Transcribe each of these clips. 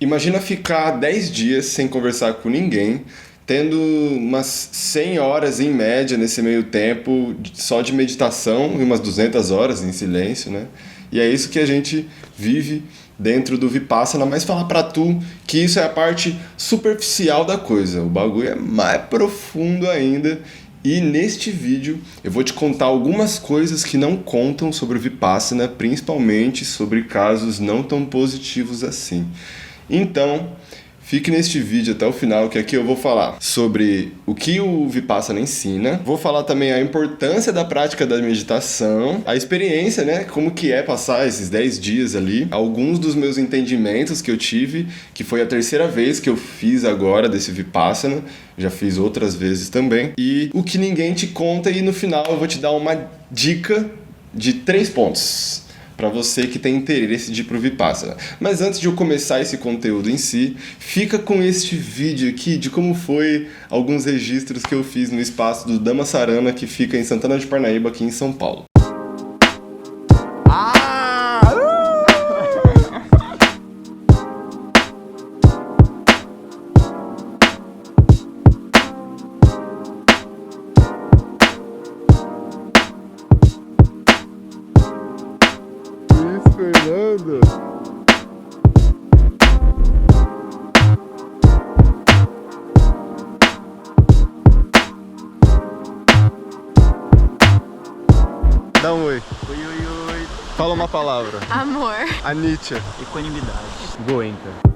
Imagina ficar 10 dias sem conversar com ninguém, tendo umas 100 horas em média nesse meio tempo só de meditação e umas 200 horas em silêncio, né? E é isso que a gente vive dentro do Vipassana, mas falar pra tu que isso é a parte superficial da coisa. O bagulho é mais profundo ainda. E neste vídeo eu vou te contar algumas coisas que não contam sobre o Vipassana, principalmente sobre casos não tão positivos assim. Então, fique neste vídeo até o final, que aqui eu vou falar sobre o que o Vipassana ensina. Vou falar também a importância da prática da meditação, a experiência, né? Como que é passar esses 10 dias ali. Alguns dos meus entendimentos que eu tive, que foi a terceira vez que eu fiz agora desse Vipassana. Já fiz outras vezes também. E o que ninguém te conta, e no final eu vou te dar uma dica de 3 pontos para você que tem interesse de ir pro Vipassana. Mas antes de eu começar esse conteúdo em si, fica com este vídeo aqui de como foi alguns registros que eu fiz no espaço do Dhammasarana, que fica em Santana de Parnaíba, aqui em São Paulo. Fernando. Dá um oi. Oi, oi, oi. Fala uma palavra. Amor. Anitta. Equanimidade. Goenka.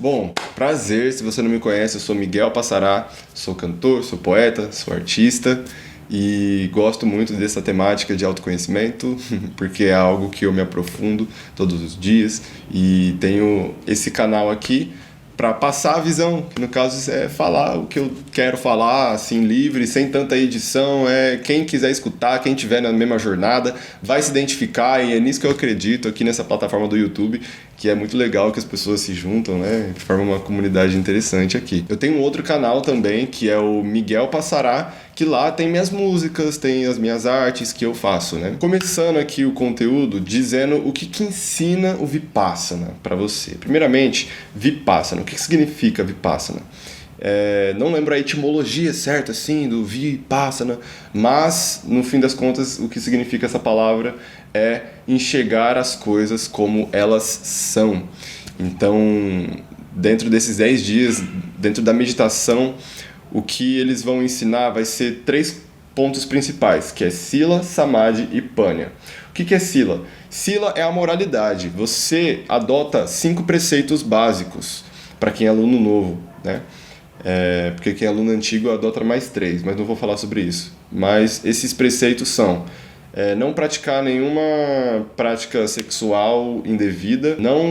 Bom, prazer, se você não me conhece, eu sou Miguel Passará, sou cantor, sou poeta, sou artista e gosto muito dessa temática de autoconhecimento, porque é algo que eu me aprofundo todos os dias e tenho esse canal aqui para passar a visão, que no caso é falar o que eu quero falar, assim, livre, sem tanta edição. Quem quiser escutar, quem estiver na mesma jornada, vai se identificar, e é nisso que eu acredito aqui nessa plataforma do YouTube, que é muito legal que as pessoas se juntam, né? Formam uma comunidade interessante aqui. Eu tenho um outro canal também, que é o Miguel Passará, que lá tem minhas músicas, tem as minhas artes que eu faço, né? Começando aqui o conteúdo, dizendo o que ensina o Vipassana para você. Primeiramente, Vipassana. O que significa Vipassana? Não lembro a etimologia certa, assim, do Vipassana, mas, no fim das contas, o que significa essa palavra é enxergar as coisas como elas são. Então, dentro desses 10 dias, dentro da meditação, o que eles vão ensinar vai ser 3 pontos principais, que é Sila, Samadhi e Panya. O que é Sila? Sila é a moralidade. Você adota 5 preceitos básicos para quem é aluno novo, né? Porque quem é aluno antigo adota mais 3, mas não vou falar sobre isso. Mas esses preceitos são: não praticar nenhuma prática sexual indevida, não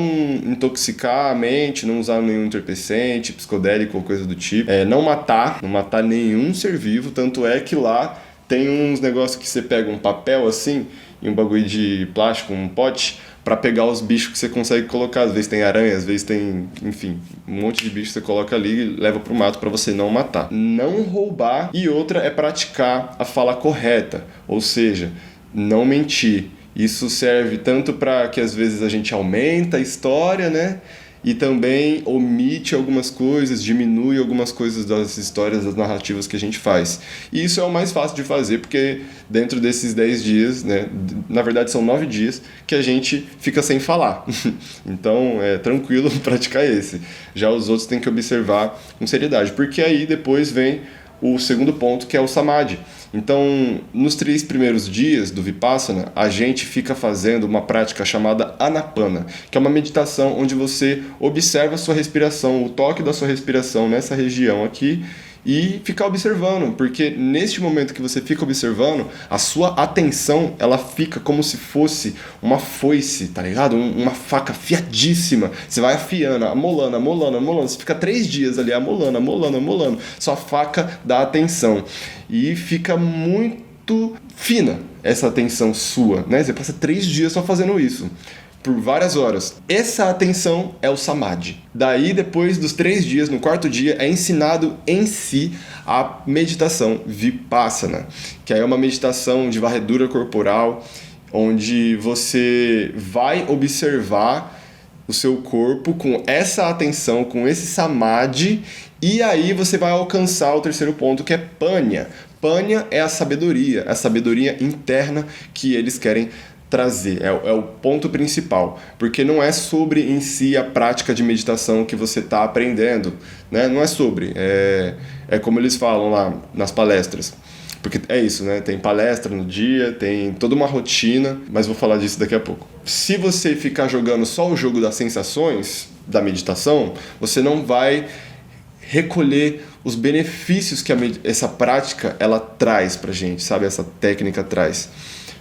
intoxicar a mente, não usar nenhum entorpecente, psicodélico ou coisa do tipo, não matar nenhum ser vivo. Tanto é que lá tem uns negócios que você pega um papel assim e um bagulho de plástico, um pote, para pegar os bichos que você consegue colocar. Às vezes tem aranha, às vezes tem, enfim, um monte de bicho que você coloca ali e leva pro mato para você não matar. Não roubar. E outra é praticar a fala correta, ou seja, não mentir. Isso serve tanto para que às vezes a gente aumenta a história, né? E também omite algumas coisas, diminui algumas coisas das histórias, das narrativas que a gente faz. E isso é o mais fácil de fazer, porque dentro desses 10 dias, né, na verdade são 9 dias, que a gente fica sem falar. Então é tranquilo praticar esse. Já os outros tem que observar com seriedade, porque aí depois vem o segundo ponto, que é o Samadhi. Então, nos 3 primeiros dias do Vipassana, a gente fica fazendo uma prática chamada Anapana, que é uma meditação onde você observa a sua respiração, o toque da sua respiração nessa região aqui, e ficar observando, porque neste momento que você fica observando, a sua atenção, ela fica como se fosse uma foice, tá ligado? Uma faca afiadíssima. Você vai afiando, amolando, amolando, amolando. Você fica 3 dias ali amolando, amolando, amolando. Sua faca dá atenção. E fica muito fina essa atenção sua, né? Você passa 3 dias só fazendo isso. por várias horas. Essa atenção é o Samadhi. Daí, depois dos 3 dias, no 4º dia, é ensinado em si a meditação Vipassana, que é uma meditação de varredura corporal, onde você vai observar o seu corpo com essa atenção, com esse Samadhi, e aí você vai alcançar o 3º ponto, que é Panya. Panya é a sabedoria interna que eles querem trazer, é o ponto principal, porque não é sobre em si a prática de meditação que você está aprendendo, né? Não é sobre, é como eles falam lá nas palestras, porque é isso, né? Tem palestra no dia, tem toda uma rotina, mas vou falar disso daqui a pouco. Se você ficar jogando só o jogo das sensações da meditação, você não vai recolher os benefícios que essa prática ela traz pra gente, sabe? Essa técnica traz.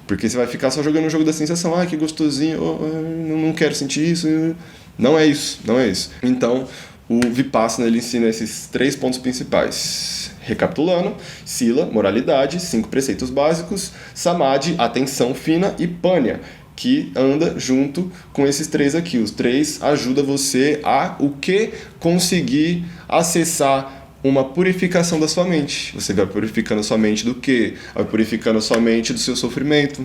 Porque você vai ficar só jogando o jogo da sensação, que gostosinho, não quero sentir isso. Não é isso. Então, o Vipassana ele ensina esses 3 pontos principais. Recapitulando: Sila, moralidade, 5 preceitos básicos; Samadhi, atenção fina; e Panya, que anda junto com esses 3 aqui. Os 3 ajudam você a o que? Conseguir acessar uma purificação da sua mente. Você vai purificando a sua mente do quê? Vai purificando a sua mente do seu sofrimento.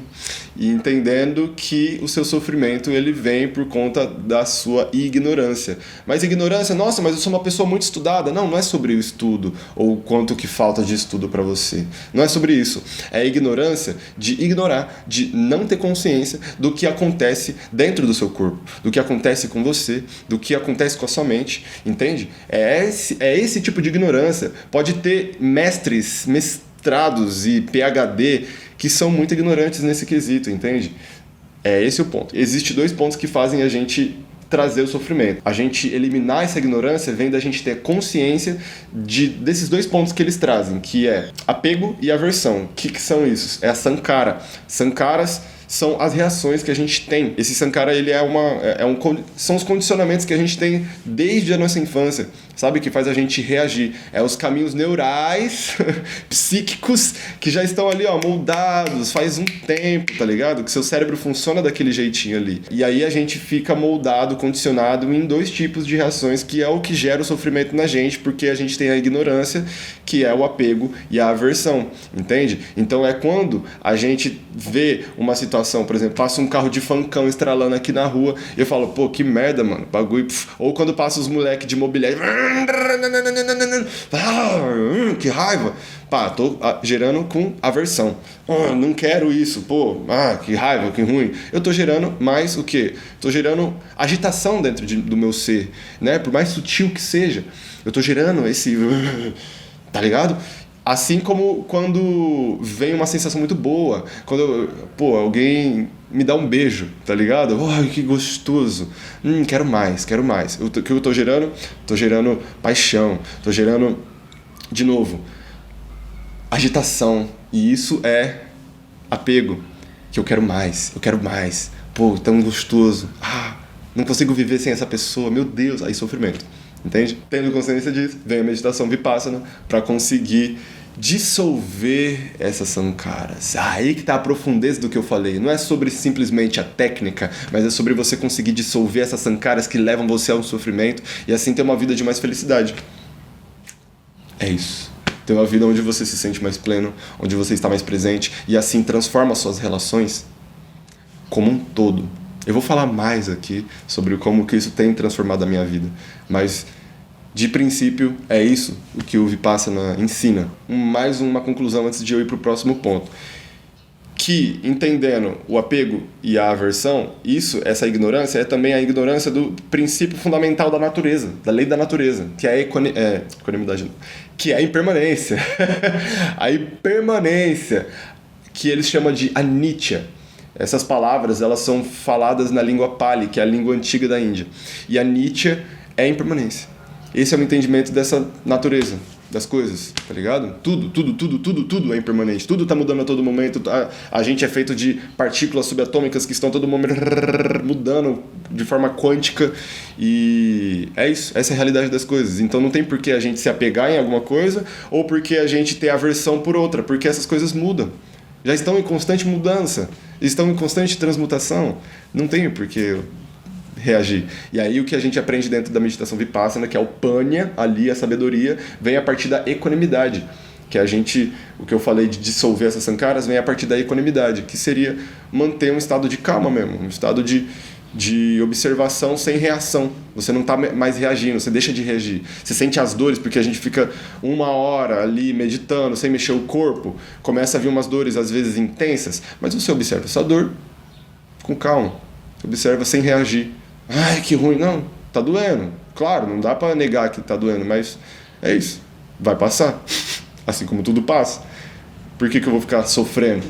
E entendendo que o seu sofrimento ele vem por conta da sua ignorância. Mas ignorância, nossa, mas eu sou uma pessoa muito estudada. Não é sobre o estudo ou quanto que falta de estudo para você. Não é sobre isso. É a ignorância de ignorar, de não ter consciência do que acontece dentro do seu corpo, do que acontece com você, do que acontece com a sua mente. Entende? É esse tipo de ignorância. Pode ter mestrados e PhD que são muito ignorantes nesse quesito, entende? É esse o ponto. Existem 2 pontos que fazem a gente trazer o sofrimento. A gente eliminar essa ignorância vem da gente ter consciência desses 2 pontos que eles trazem, que é apego e aversão. O que são isso? É a Sankhara. Sankharas são as reações que a gente tem. Esse Sankhara ele são os condicionamentos que a gente tem desde a nossa infância, sabe? Que faz a gente reagir. É os caminhos neurais, psíquicos, que já estão ali, moldados faz um tempo, tá ligado? Que seu cérebro funciona daquele jeitinho ali. E aí a gente fica moldado, condicionado em 2 tipos de reações, que é o que gera o sofrimento na gente, porque a gente tem a ignorância, que é o apego e a aversão, entende? Então é quando a gente vê uma situação, por exemplo, passa um carro de funkão estralando aqui na rua, e eu falo, pô, que merda, mano, bagulho. Ou quando passa os moleques de mobiliário, que raiva. Tô gerando com aversão. Não quero isso, que raiva, que ruim. Eu tô gerando mais o quê? Tô gerando agitação dentro do meu ser, né? Por mais sutil que seja, eu tô gerando esse... Tá ligado? Assim como quando vem uma sensação muito boa, quando alguém me dá um beijo, tá ligado? Que gostoso. Quero mais. O que eu tô gerando? Tô gerando paixão, tô gerando, de novo, agitação. E isso é apego, que eu quero mais. Tão gostoso. Não consigo viver sem essa pessoa, meu Deus. Aí sofrimento. Entende? Tendo consciência disso, vem a meditação Vipassana para conseguir dissolver essas sankharas. Aí que tá a profundeza do que eu falei. Não é sobre simplesmente a técnica, mas é sobre você conseguir dissolver essas sankharas que levam você ao sofrimento e assim ter uma vida de mais felicidade. É isso. Ter uma vida onde você se sente mais pleno, onde você está mais presente e assim transforma suas relações como um todo. Eu vou falar mais aqui sobre como que isso tem transformado a minha vida, mas de princípio é isso o que o Vipassana ensina. Mais uma conclusão antes de eu ir para o próximo ponto. Que, entendendo o apego e a aversão, essa ignorância é também a ignorância do princípio fundamental da natureza, da lei da natureza, que é a equanimidade, que é a impermanência. A impermanência, que eles chamam de anicca. Essas palavras, elas são faladas na língua Pali, que é a língua antiga da Índia. E a anicca é a impermanência. Esse é o entendimento dessa natureza, das coisas, tá ligado? Tudo é impermanente. Tudo tá mudando a todo momento. A gente é feito de partículas subatômicas que estão a todo momento mudando de forma quântica. E é isso. Essa é a realidade das coisas. Então não tem por que a gente se apegar em alguma coisa ou porque a gente ter aversão por outra, porque essas coisas mudam. já estão em constante mudança, estão em constante transmutação. Não tenho por que reagir. E aí o que a gente aprende dentro da meditação Vipassana, que é o Panya, ali a sabedoria, vem a partir da equanimidade. Que o que eu falei de dissolver essas sankaras, vem a partir da equanimidade, que seria manter um estado de calma mesmo, um estado de observação sem reação. Você não está mais reagindo, você deixa de reagir. Você sente as dores, porque a gente fica 1 hora ali meditando, sem mexer o corpo, começa a vir umas dores às vezes intensas, mas você observa essa dor com calma, observa sem reagir. Ai, que ruim, não, tá doendo. Claro, não dá para negar que tá doendo, mas é isso, vai passar. Assim como tudo passa. Por que eu vou ficar sofrendo?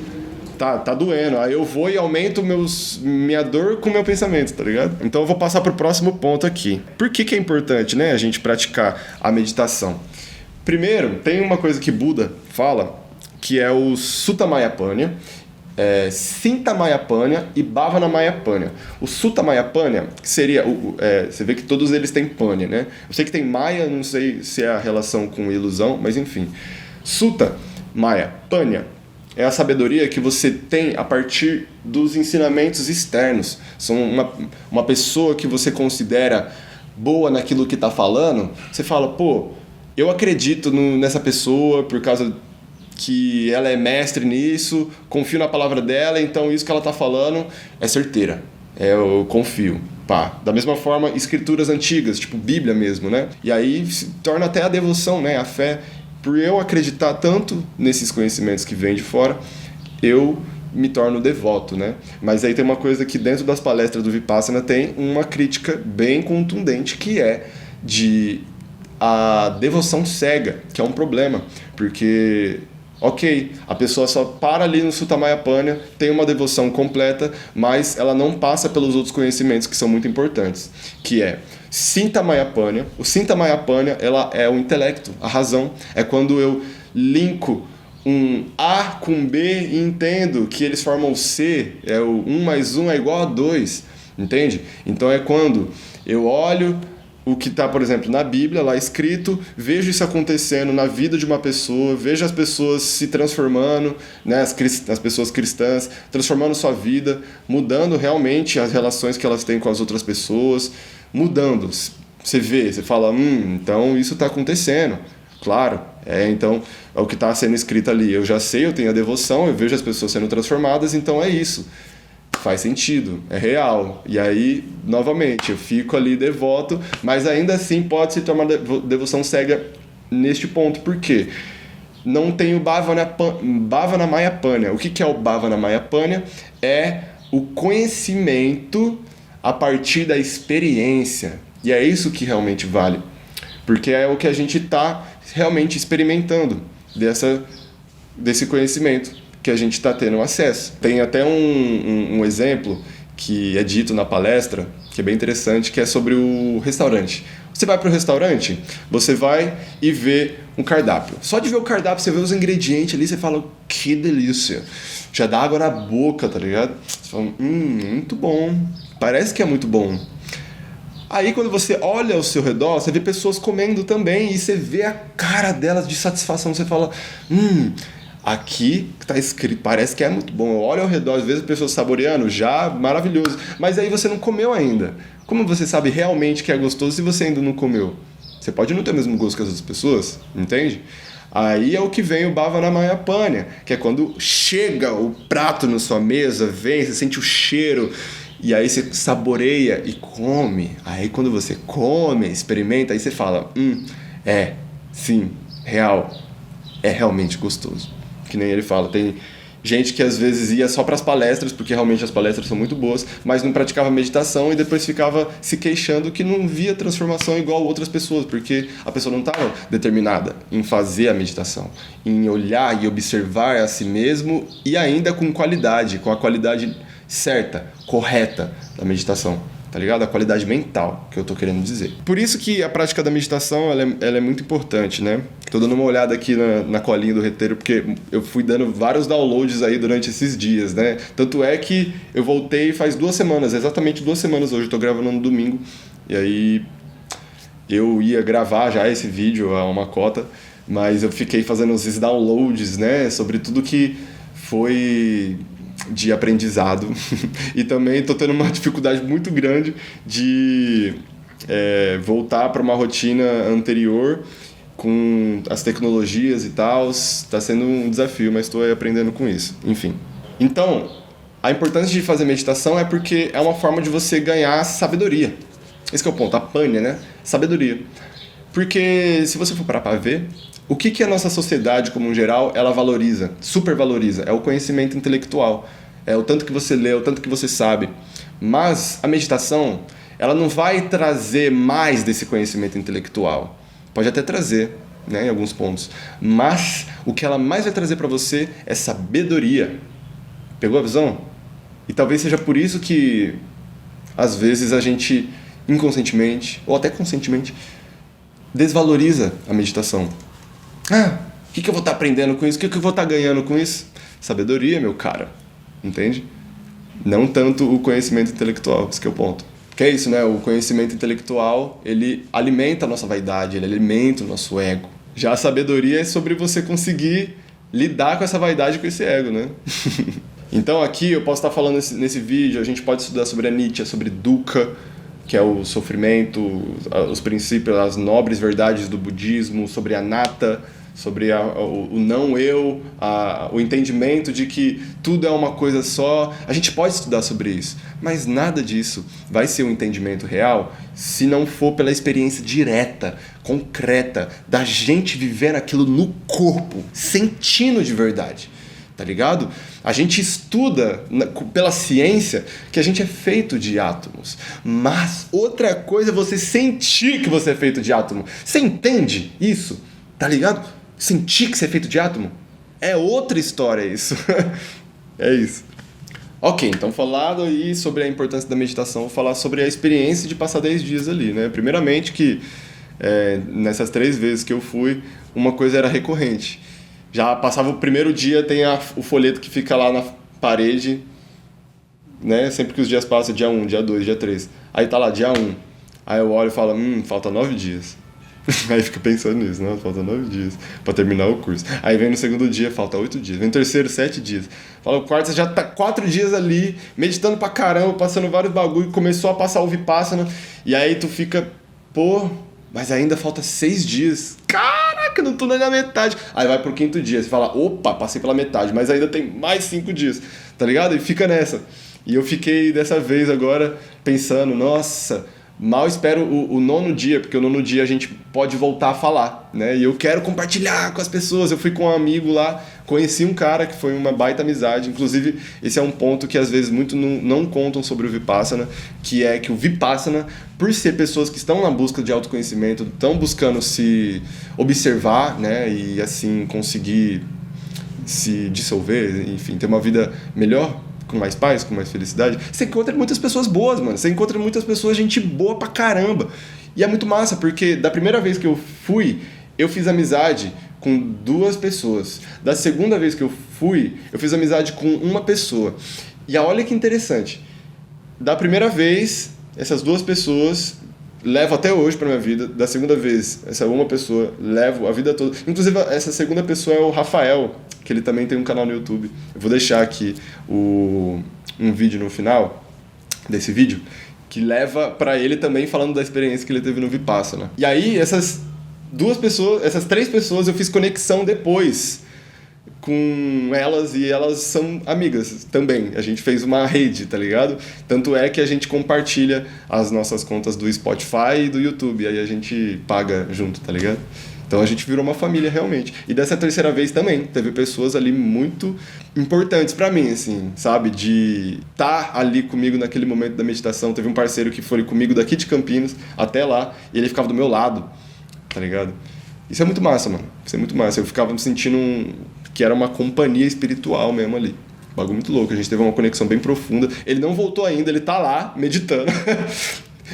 Tá doendo. Aí eu vou e aumento minha dor com o meu pensamento, tá ligado? Então eu vou passar pro próximo ponto aqui. Por que é importante, né, a gente praticar a meditação? Primeiro, tem uma coisa que Buda fala, que é o Sutta Mayapanya, Cinta Mayapanya e Bhavana Mayapanya. O Sutta Mayapanya seria... você vê que todos eles têm Panya, né? Eu sei que tem Maya, não sei se é a relação com ilusão, mas enfim. Sutta Mayapanya é a sabedoria que você tem a partir dos ensinamentos externos. São uma pessoa que você considera boa naquilo que está falando, você fala, pô, eu acredito nessa pessoa por causa que ela é mestre nisso, confio na palavra dela, então isso que ela está falando é certeira. Eu confio. Pá. Da mesma forma, escrituras antigas, tipo Bíblia mesmo, né? E aí se torna até a devoção, né? A fé. Por eu acreditar tanto nesses conhecimentos que vêm de fora, eu me torno devoto, né? Mas aí tem uma coisa que dentro das palestras do Vipassana tem uma crítica bem contundente, que é de a devoção cega, que é um problema, porque... Ok, a pessoa só para ali no Sutta Mayapanya, tem uma devoção completa, mas ela não passa pelos outros conhecimentos que são muito importantes, que é Cinta Mayapanya. O Cinta Mayapanya, ela é o intelecto, a razão. É quando eu linko um A com B e entendo que eles formam o C, o 1 mais 1 é igual a 2, entende? Então é quando eu olho o que está, por exemplo, na Bíblia, lá escrito, vejo isso acontecendo na vida de uma pessoa, vejo as pessoas se transformando, né, as pessoas cristãs, transformando sua vida, mudando realmente as relações que elas têm com as outras pessoas, mudando. Você vê, você fala, então isso está acontecendo. Claro, então é o que está sendo escrito ali. Eu já sei, eu tenho a devoção, eu vejo as pessoas sendo transformadas, então é isso. Faz sentido, é real. E aí, novamente, eu fico ali devoto, mas ainda assim pode se tornar devoção cega neste ponto. Por quê? Não tem o Bhavana Mayapanya. O que é o Bhavana Mayapanya? É o conhecimento a partir da experiência. E é isso que realmente vale. Porque é o que a gente está realmente experimentando desse conhecimento que a gente está tendo acesso. Tem até um exemplo que é dito na palestra, que é bem interessante, que é sobre o restaurante. Você vai para o restaurante, você vai e vê um cardápio. Só de ver o cardápio, você vê os ingredientes ali, você fala, que delícia. Já dá água na boca, tá ligado? Você fala, muito bom. Parece que é muito bom. Aí quando você olha ao seu redor, você vê pessoas comendo também e você vê a cara delas de satisfação. Você fala, aqui está escrito, parece que é muito bom. Eu olho ao redor, às vezes pessoas saboreando, já maravilhoso. Mas aí você não comeu ainda. Como você sabe realmente que é gostoso se você ainda não comeu? Você pode não ter o mesmo gosto que as outras pessoas, entende? Aí é o que vem o Bhavana Mayapanya, que é quando chega o prato na sua mesa, vem, você sente o cheiro, e aí você saboreia e come. Aí quando você come, experimenta, aí você fala, sim, real, é realmente gostoso. Que nem ele fala, tem gente que às vezes ia só para as palestras, porque realmente as palestras são muito boas, mas não praticava meditação e depois ficava se queixando que não via transformação igual outras pessoas, porque a pessoa não estava determinada em fazer a meditação, em olhar e observar a si mesmo e ainda com qualidade, com a qualidade certa, correta da meditação. Tá ligado? A qualidade mental, que eu tô querendo dizer. Por isso que a prática da meditação, ela é muito importante, né? Tô dando uma olhada aqui na colinha do roteiro, porque eu fui dando vários downloads aí durante esses dias, né? Tanto é que eu voltei faz 2 semanas, exatamente 2 semanas hoje, eu tô gravando no domingo, e aí eu ia gravar já esse vídeo, uma cota, mas eu fiquei fazendo esses downloads, né? Sobre tudo que foi de aprendizado e também estou tendo uma dificuldade muito grande de voltar para uma rotina anterior com as tecnologias e tal. Está sendo um desafio, mas estou aprendendo com isso. Enfim. Então, a importância de fazer meditação é porque é uma forma de você ganhar sabedoria. Esse que é o ponto, a panha, né? Sabedoria. Porque se você for parar para ver, o que a nossa sociedade, como um geral, ela valoriza, supervaloriza? É o conhecimento intelectual. É o tanto que você lê, o tanto que você sabe. Mas a meditação, ela não vai trazer mais desse conhecimento intelectual. Pode até trazer, né, em alguns pontos. Mas o que ela mais vai trazer para você é sabedoria. Pegou a visão? E talvez seja por isso que, às vezes, a gente, inconscientemente, ou até conscientemente, desvaloriza a meditação. O que eu vou estar aprendendo com isso? O que eu vou estar ganhando com isso? Sabedoria, meu cara. Entende? Não tanto o conhecimento intelectual, esse que é o ponto. Que é isso, né? O conhecimento intelectual, ele alimenta a nossa vaidade, ele alimenta o nosso ego. Já a sabedoria é sobre você conseguir lidar com essa vaidade, com esse ego, né? Então aqui eu posso estar falando nesse vídeo, a gente pode estudar sobre a Nietzsche, sobre Dukkha, que é o sofrimento, os princípios, as nobres verdades do budismo, sobre Anatta, sobre o não eu, o entendimento de que tudo é uma coisa só. A gente pode estudar sobre isso, mas nada disso vai ser um entendimento real se não for pela experiência direta, concreta, da gente vivendo aquilo no corpo, sentindo de verdade. Tá ligado? A gente estuda pela ciência que a gente é feito de átomos. Mas outra coisa é você sentir que você é feito de átomo. Você entende isso? Tá ligado? Sentir que você é feito de átomo? É outra história isso. É isso. Ok, então falado aí sobre a importância da meditação, vou falar sobre a experiência de passar 10 dias ali, né? Primeiramente que nessas 3 vezes que eu fui, uma coisa era recorrente. Já passava o primeiro dia, tem o folheto que fica lá na parede, né? Sempre que os dias passam, dia 1, dia 2, dia 3. Aí tá lá, dia 1. Aí eu olho e falo, falta 9 dias. Aí fica pensando nisso, não, falta 9 dias pra terminar o curso. Aí vem no segundo dia, falta 8 dias. Vem no terceiro, 7 dias. Fala, o quarto, você já tá 4 dias ali, meditando pra caramba, passando vários bagulho, começou a passar o Vipassana. E aí tu fica, mas ainda falta 6 dias. Caraca, não tô nem na metade. Aí vai pro 5º dia, você fala, opa, passei pela metade, mas ainda tem mais 5 dias, tá ligado? E fica nessa. E eu fiquei dessa vez agora pensando, nossa, mal espero o 9º dia, porque o 9º dia a gente pode voltar a falar, né? E eu quero compartilhar com as pessoas. Eu fui com um amigo lá, conheci um cara que foi uma baita amizade. Inclusive, esse é um ponto que às vezes muito não contam sobre o Vipassana, que é que o Vipassana, por ser pessoas que estão na busca de autoconhecimento, estão buscando se observar, né? E assim conseguir se dissolver, enfim, ter uma vida melhor, com mais paz, com mais felicidade, você encontra muitas pessoas boas, mano. Você encontra muitas pessoas, gente boa pra caramba. E é muito massa, porque da primeira vez que eu fui, eu fiz amizade com 2 pessoas. Da segunda vez que eu fui, eu fiz amizade com uma pessoa. E olha que interessante. Da primeira vez, essas 2 pessoas levo até hoje pra minha vida. Da segunda vez, essa uma pessoa levo a vida toda. Inclusive, essa segunda pessoa é o Rafael, que ele também tem um canal no YouTube. Eu vou deixar aqui um vídeo no final desse vídeo que leva pra ele também falando da experiência que ele teve no Vipassana. E aí, essas 3 pessoas eu fiz conexão depois com elas, e elas são amigas também. A gente fez uma rede, tá ligado? Tanto é que a gente compartilha as nossas contas do Spotify e do YouTube, aí a gente paga junto, tá ligado? Então a gente virou uma família realmente. E dessa terceira vez também, teve pessoas ali muito importantes pra mim, assim, sabe? De estar ali comigo naquele momento da meditação. Teve um parceiro que foi comigo daqui de Campinas até lá, e ele ficava do meu lado, tá ligado? Isso é muito massa, mano. Isso é muito massa. Eu ficava me sentindo que era uma companhia espiritual mesmo ali. Bagulho muito louco. A gente teve uma conexão bem profunda. Ele não voltou ainda, ele tá lá meditando.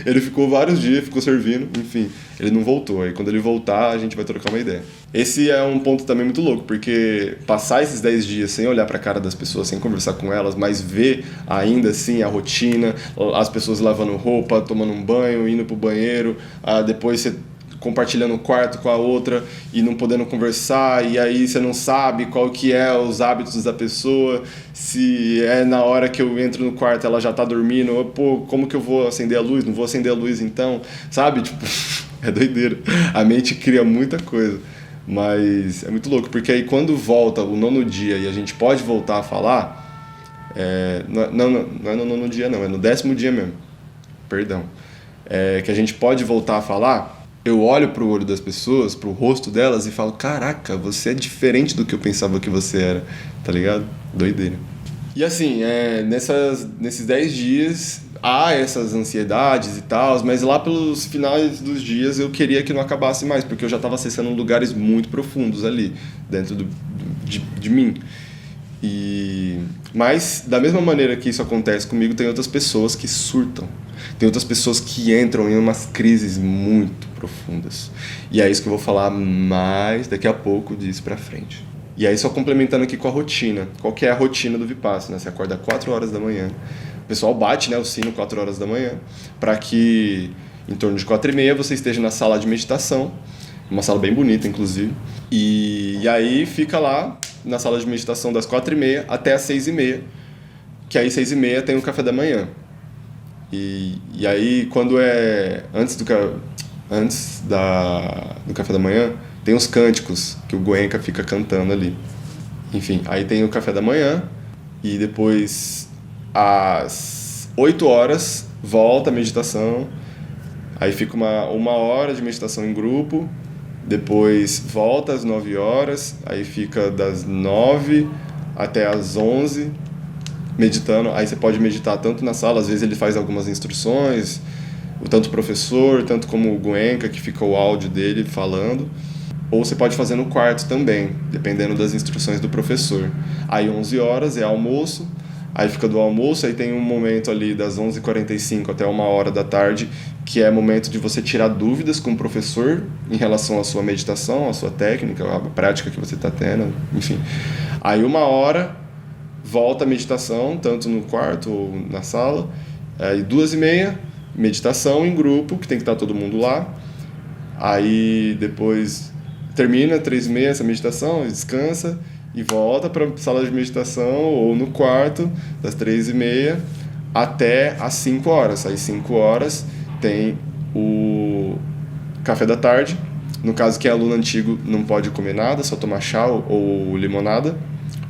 Ele ficou vários dias, ficou servindo, enfim. Ele não voltou. Aí quando ele voltar, a gente vai trocar uma ideia. Esse é um ponto também muito louco, porque passar esses 10 dias sem olhar pra cara das pessoas, sem conversar com elas, mas ver ainda assim a rotina, as pessoas lavando roupa, tomando um banho, indo pro banheiro, depois você compartilhando o quarto com a outra e não podendo conversar, e aí você não sabe qual que é os hábitos da pessoa, se é na hora que eu entro no quarto ela já tá dormindo, ou, pô, como que eu vou acender a luz? Não vou acender a luz então, sabe? Tipo, é doideira. A mente cria muita coisa, mas é muito louco, porque aí quando volta o 9º dia e a gente pode voltar a falar, não é no 9º dia não, é no 10º dia mesmo, perdão, que a gente pode voltar a falar, eu olho pro olho das pessoas, pro rosto delas e falo, caraca, você é diferente do que eu pensava que você era, tá ligado? Doideira. E assim, nesses 10 dias há essas ansiedades e tal, mas lá pelos finais dos dias eu queria que não acabasse mais, porque eu já estava acessando lugares muito profundos ali, dentro de mim. Mas, da mesma maneira que isso acontece comigo, tem outras pessoas que surtam. Tem outras pessoas que entram em umas crises muito profundas. E é isso que eu vou falar mais daqui a pouco, disso pra frente. E aí, só complementando aqui com a rotina. Qual que é a rotina do Vipassana? Você acorda 4 horas da manhã. O pessoal bate, né, o sino 4 horas da manhã, para que em torno de 4h30 você esteja na sala de meditação. Uma sala bem bonita, inclusive. E aí fica lá na sala de meditação das 4h30 até as 6h30, que aí 6h30 tem o café da manhã. E aí quando é antes do café da manhã, tem os cânticos que o Goenka fica cantando ali. Enfim, aí tem o café da manhã e depois às 8 horas volta a meditação. Aí fica uma hora de meditação em grupo. Depois volta às 9 horas, aí fica das 9 até às 11 meditando. Aí você pode meditar tanto na sala, às vezes ele faz algumas instruções, tanto o professor, tanto como o Goenka, que fica o áudio dele falando. Ou você pode fazer no quarto também, dependendo das instruções do professor. Aí 11 horas é almoço, aí fica do almoço, aí tem um momento ali das 11h45 até 1h da tarde, que é momento de você tirar dúvidas com o professor em relação à sua meditação, à sua técnica, à prática que você está tendo, enfim. Aí 1h volta a meditação, tanto no quarto ou na sala. Aí 2h30, meditação em grupo, que tem que estar todo mundo lá. Aí depois termina 3h30 essa meditação, descansa e volta para a sala de meditação ou no quarto, das 3h30 até às 5 horas. Aí 5 horas tem o café da tarde. No caso, quem é aluno antigo não pode comer nada, só tomar chá ou limonada.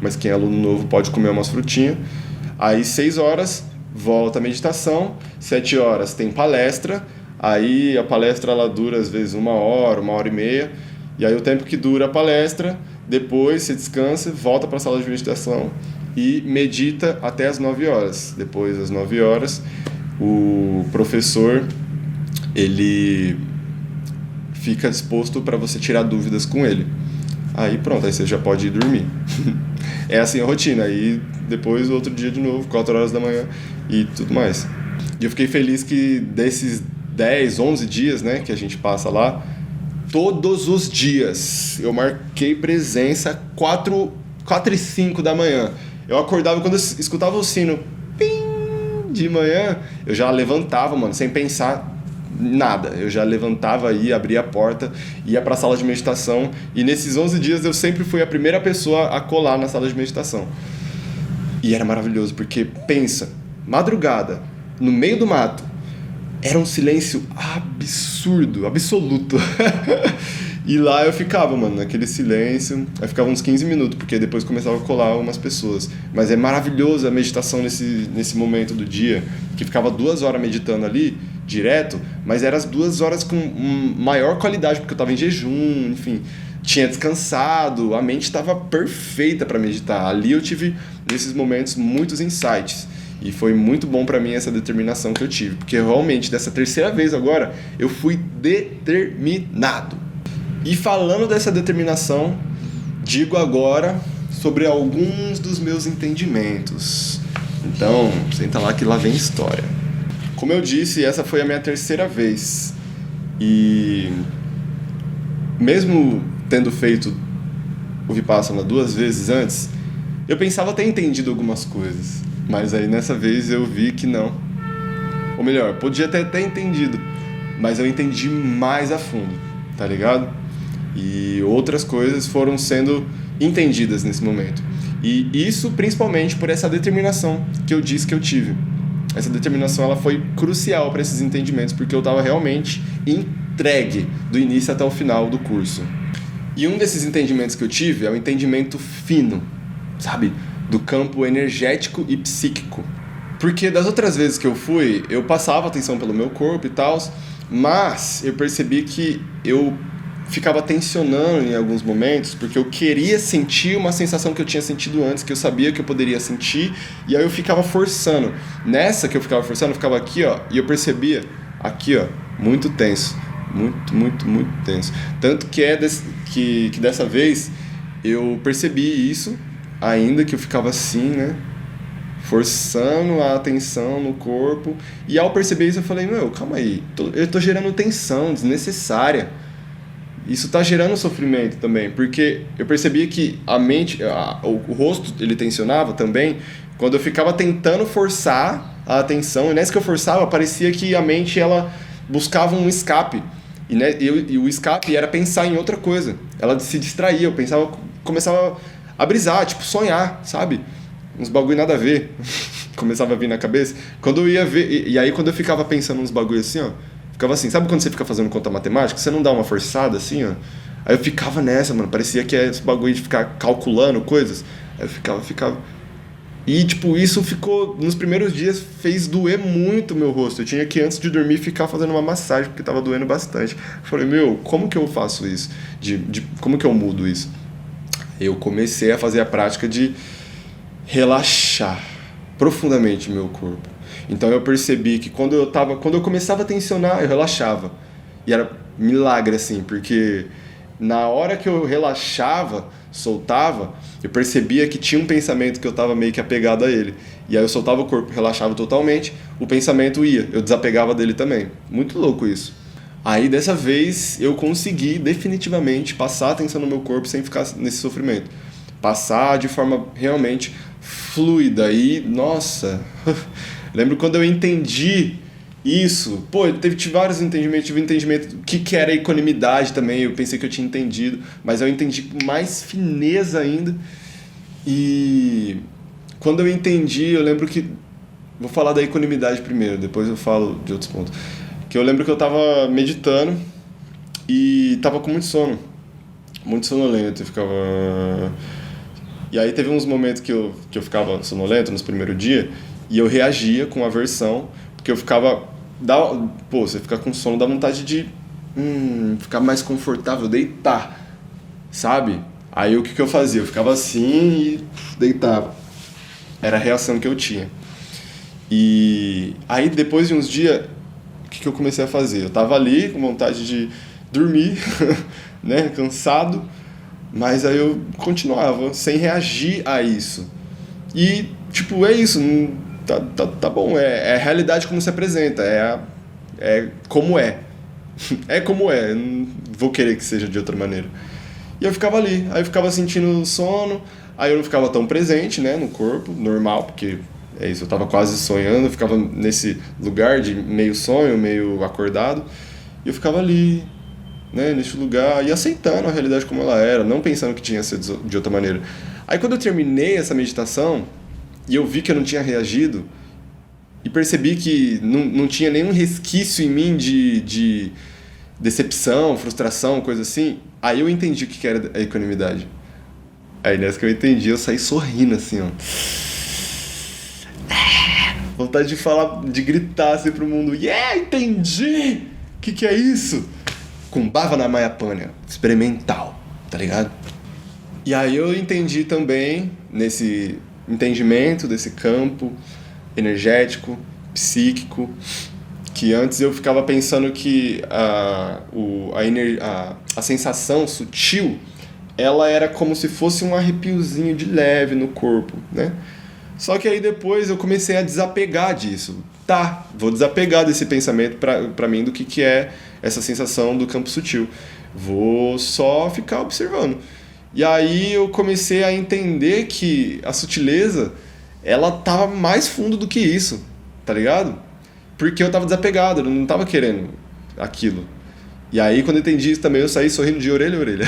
Mas quem é aluno novo pode comer umas frutinhas. Aí 6 horas, volta a meditação. 7 horas tem palestra. Aí a palestra ela dura às vezes 1 hora, 1h30. E aí o tempo que dura a palestra, depois você descansa, volta para a sala de meditação e medita até as 9 horas. Depois das 9 horas, o professor ele fica disposto para você tirar dúvidas com ele. Aí pronto, aí você já pode ir dormir. É assim a rotina. Aí depois outro dia de novo, 4 horas da manhã e tudo mais. E eu fiquei feliz que desses 10, 11 dias, né, que a gente passa lá, todos os dias eu marquei presença 4h05 da manhã. Eu acordava quando eu escutava o sino de manhã, eu já levantava, mano, sem pensar nada. Eu já levantava aí, abria a porta, ia pra sala de meditação. E nesses 11 dias eu sempre fui a primeira pessoa a colar na sala de meditação. E era maravilhoso, porque pensa, madrugada, no meio do mato, era um silêncio absurdo, absoluto. E lá eu ficava, mano, naquele silêncio. Aí ficava uns 15 minutos, porque depois começava a colar umas pessoas. Mas é maravilhoso a meditação nesse momento do dia, que ficava 2 horas meditando ali, direto, mas eram as 2 horas com maior qualidade, porque eu tava em jejum, enfim, tinha descansado, a mente estava perfeita para meditar. Ali eu tive, nesses momentos, muitos insights. E foi muito bom pra mim essa determinação que eu tive, porque realmente, dessa terceira vez agora, eu fui determinado. E falando dessa determinação, digo agora sobre alguns dos meus entendimentos. Então, senta lá que lá vem história. Como eu disse, essa foi a minha terceira vez. E mesmo tendo feito o Vipassana 2 vezes antes, eu pensava ter entendido algumas coisas. Mas aí nessa vez eu vi que não. Ou melhor, podia até ter entendido, mas eu entendi mais a fundo. tá ligado? E outras coisas foram sendo entendidas nesse momento. E isso principalmente por essa determinação que eu disse que eu tive. Essa determinação ela foi crucial para esses entendimentos, porque eu estava realmente entregue do início até o final do curso. E um desses entendimentos que eu tive é o entendimento fino, sabe? Do campo energético e psíquico. Porque das outras vezes que eu fui, eu passava atenção pelo meu corpo e tal, mas eu percebi que eu ficava tensionando em alguns momentos, porque eu queria sentir uma sensação que eu tinha sentido antes, que eu sabia que eu poderia sentir, e aí eu ficava forçando. Nessa que eu ficava forçando, eu ficava aqui, ó, e eu percebia, aqui, ó, muito tenso. Muito tenso. Tanto que que dessa vez eu percebi isso, ainda que eu ficava assim, né? Forçando a atenção no corpo. E ao perceber isso eu falei, meu, calma aí, eu tô gerando tensão desnecessária. Isso tá gerando sofrimento também, porque eu percebia que a mente, o rosto, ele tensionava também, quando eu ficava tentando forçar a atenção, e nessa que eu forçava, parecia que a mente, ela buscava um escape. E o escape era pensar em outra coisa. Ela se distraía, eu pensava, começava a brisar, tipo, sonhar, sabe? Uns bagulho nada a ver. Começava a vir na cabeça. Quando eu ia ver, e aí quando eu ficava pensando uns bagulho assim, ó, ficava assim, sabe quando você fica fazendo conta matemática? Você não dá uma forçada assim, ó? Aí eu ficava nessa, mano, parecia que é esse bagulho de ficar calculando coisas. Aí eu ficava. E, tipo, isso ficou, nos primeiros dias, fez doer muito o meu rosto. Eu tinha que, antes de dormir, ficar fazendo uma massagem, porque tava doendo bastante. Eu falei, meu, como que eu faço isso? Como que eu mudo isso? Eu comecei a fazer a prática de relaxar profundamente o meu corpo. Então eu percebi que quando eu começava a tensionar, eu relaxava. E era milagre, assim, porque na hora que eu relaxava, soltava, eu percebia que tinha um pensamento que eu estava meio que apegado a ele. E aí eu soltava o corpo, relaxava totalmente, o pensamento ia, eu desapegava dele também. Muito louco isso. Aí dessa vez eu consegui definitivamente passar a atenção no meu corpo sem ficar nesse sofrimento. Passar de forma realmente fluida. E, nossa, lembro quando eu entendi isso. Pô, tive vários entendimentos. Tive um entendimento do que era equanimidade também. Eu pensei que eu tinha entendido, mas eu entendi com mais fineza ainda. E quando eu entendi, eu lembro que... Vou falar da equanimidade primeiro, depois eu falo de outros pontos. Que eu lembro que eu tava meditando e tava com muito sono. Muito sonolento. Eu ficava... E aí teve uns momentos que eu ficava sonolento nos primeiros dias e eu reagia com aversão, porque eu ficava... Pô, você fica com sono, dá vontade de ficar mais confortável, deitar, sabe? Aí o que eu fazia? Eu ficava assim e deitava. Era a reação que eu tinha. E aí depois de uns dias, o que eu comecei a fazer? Eu tava ali com vontade de dormir, né, cansado, mas aí eu continuava sem reagir a isso. E, tipo, é isso, tá bom, é a realidade como se apresenta, é como é. É como é, não vou querer que seja de outra maneira. E eu ficava ali, aí eu ficava sentindo sono, aí eu não ficava tão presente, né, no corpo, normal, porque é isso, eu tava quase sonhando, eu ficava nesse lugar de meio sonho, meio acordado, e eu ficava ali, né, nesse lugar, e aceitando a realidade como ela era, não pensando que tinha sido de outra maneira. Aí quando eu terminei essa meditação, e eu vi que eu não tinha reagido, e percebi que não tinha nenhum resquício em mim de decepção, frustração, coisa assim, aí eu entendi o que era a equanimidade. Aí nessa que eu entendi, eu saí sorrindo assim, ó. Vontade de falar, de gritar assim pro mundo, entendi! O que é isso? Com Bhavana Mayapanya, experimental, tá ligado? E aí eu entendi também, nesse entendimento desse campo energético, psíquico, que antes eu ficava pensando que a sensação sutil, ela era como se fosse um arrepiozinho de leve no corpo, né? Só que aí depois eu comecei a desapegar disso. Tá, vou desapegar desse pensamento pra mim do que é essa sensação do campo sutil. Vou só ficar observando. E aí eu comecei a entender que a sutileza, ela tava mais fundo do que isso, tá ligado? Porque eu tava desapegado, eu não tava querendo aquilo. E aí, quando eu entendi isso também, eu saí sorrindo de orelha a orelha.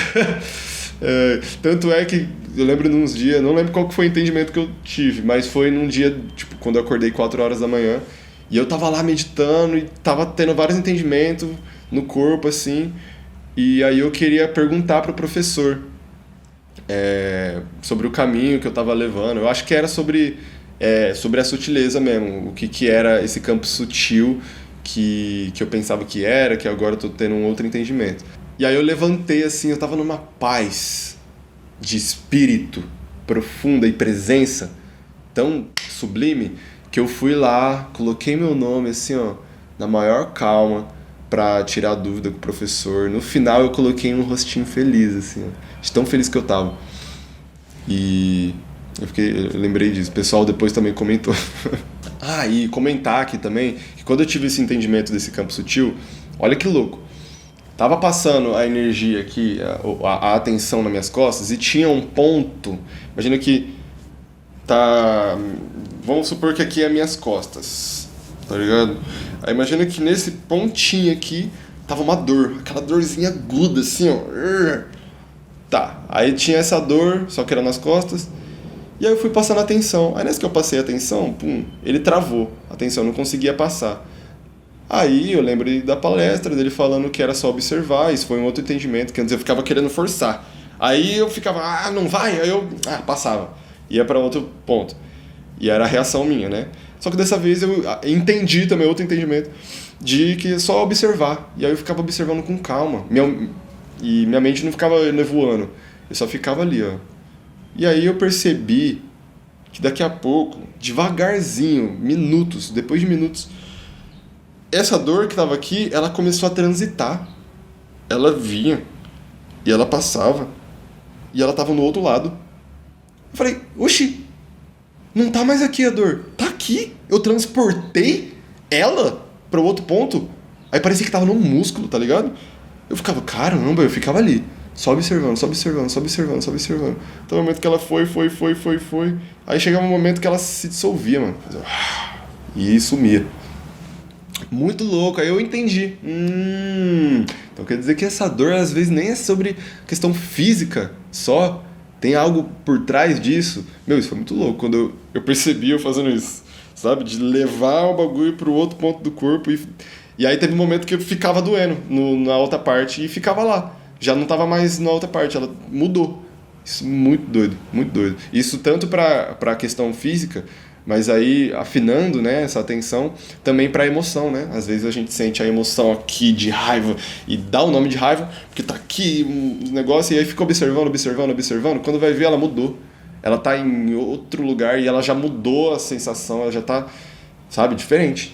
Tanto é que eu lembro de uns dias, não lembro qual que foi o entendimento que eu tive, mas foi num dia, tipo, quando eu acordei 4 horas da manhã, e eu tava lá meditando e tava tendo vários entendimentos no corpo, assim, e aí eu queria perguntar pro professor sobre o caminho que eu tava levando. Eu acho que era sobre a sutileza mesmo, o que era esse campo sutil que eu pensava que era, que agora eu tô tendo um outro entendimento. E aí eu levantei assim, eu tava numa paz de espírito profunda e presença tão sublime que eu fui lá, coloquei meu nome assim, ó, na maior calma pra tirar a dúvida com o professor. No final eu coloquei um rostinho feliz assim, ó, de tão feliz que eu tava. E eu lembrei disso. O pessoal depois também comentou. E comentar aqui também que quando eu tive esse entendimento desse campo sutil, olha que louco. Tava passando a energia aqui, a atenção nas minhas costas, e tinha um ponto. Imagina que tá. Vamos supor que aqui é minhas costas, tá ligado? Aí imagina que nesse pontinho aqui tava uma dor, aquela dorzinha aguda assim, ó. Tá, aí tinha essa dor, só que era nas costas. E aí eu fui passando a atenção. Aí nessa que eu passei a atenção, ele travou. A atenção não conseguia passar. Aí eu lembro da palestra dele falando que era só observar. Isso foi um outro entendimento, que antes eu ficava querendo forçar. Aí eu ficava, não vai. Aí eu passava. Ia para outro ponto. E era a reação minha, né? Só que dessa vez eu entendi também outro entendimento de que é só observar. E aí eu ficava observando com calma. E minha mente não ficava nevoando. Eu só ficava ali, ó. E aí eu percebi que daqui a pouco, devagarzinho, depois de minutos, essa dor que estava aqui, ela começou a transitar. Ela vinha, e ela passava, e ela estava no outro lado. Eu falei, oxi, não tá mais aqui a dor, tá aqui. Eu transportei ela para o outro ponto. Aí parecia que tava no músculo, tá ligado? Eu ficava, caramba, eu ficava ali. Só observando, só observando, só observando, só observando. Então, no momento que ela foi. Aí chegava um momento que ela se dissolvia, mano. E sumia. Muito louco. Aí eu entendi. Então quer dizer que essa dor, às vezes, nem é sobre questão física só. Tem algo por trás disso. Meu, isso foi muito louco. Quando eu percebi eu fazendo isso, sabe? De levar o bagulho pro outro ponto do corpo. E aí teve um momento que eu ficava doendo na outra parte e ficava lá. Já não estava mais na outra parte, ela mudou. Isso é muito doido, muito doido. Isso tanto para a questão física, mas aí afinando, né, essa atenção também para a emoção, né? Às vezes a gente sente a emoção aqui de raiva e dá o nome de raiva, porque tá aqui um negócio e aí fica observando. Quando vai ver, ela mudou. Ela tá em outro lugar e ela já mudou a sensação, ela já tá, sabe, diferente.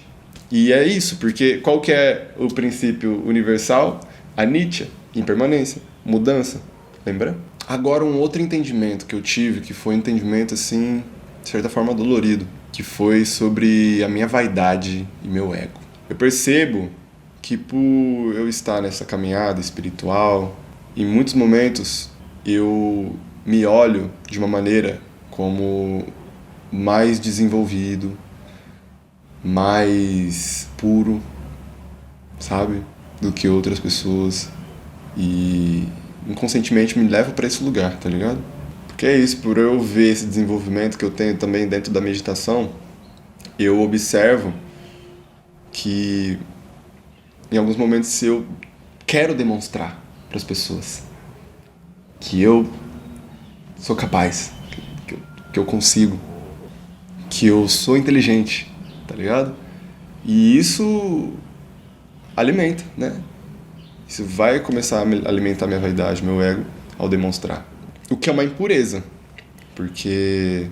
E é isso, porque qual que é o princípio universal? Anicca. Impermanência, mudança, lembra? Agora um outro entendimento que eu tive, que foi um entendimento assim, de certa forma dolorido, que foi sobre a minha vaidade e meu ego. Eu percebo que por eu estar nessa caminhada espiritual, em muitos momentos eu me olho de uma maneira como mais desenvolvido, mais puro, sabe? Do que outras pessoas. E inconscientemente me leva para esse lugar, tá ligado? Porque é isso, por eu ver esse desenvolvimento que eu tenho também dentro da meditação, eu observo que em alguns momentos eu quero demonstrar para as pessoas que eu sou capaz, que eu consigo, que eu sou inteligente, tá ligado? E isso alimenta, né? Isso vai começar a alimentar minha vaidade, meu ego, ao demonstrar. O que é uma impureza, porque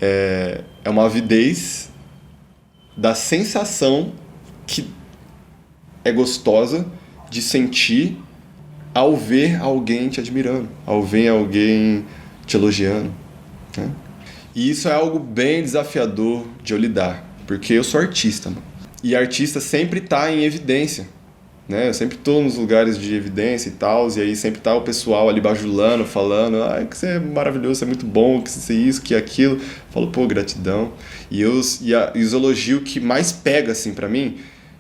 é uma avidez da sensação que é gostosa de sentir ao ver alguém te admirando, ao ver alguém te elogiando, né? E isso é algo bem desafiador de eu lidar, porque eu sou artista, mano. E artista sempre tá em evidência, né? Eu sempre tô nos lugares de evidência e tal, e aí sempre tá o pessoal ali bajulando, falando, que você é maravilhoso, você é muito bom, que você é isso, que é aquilo. Eu falo, pô, gratidão. E os elogios que mais pega, assim, pra mim,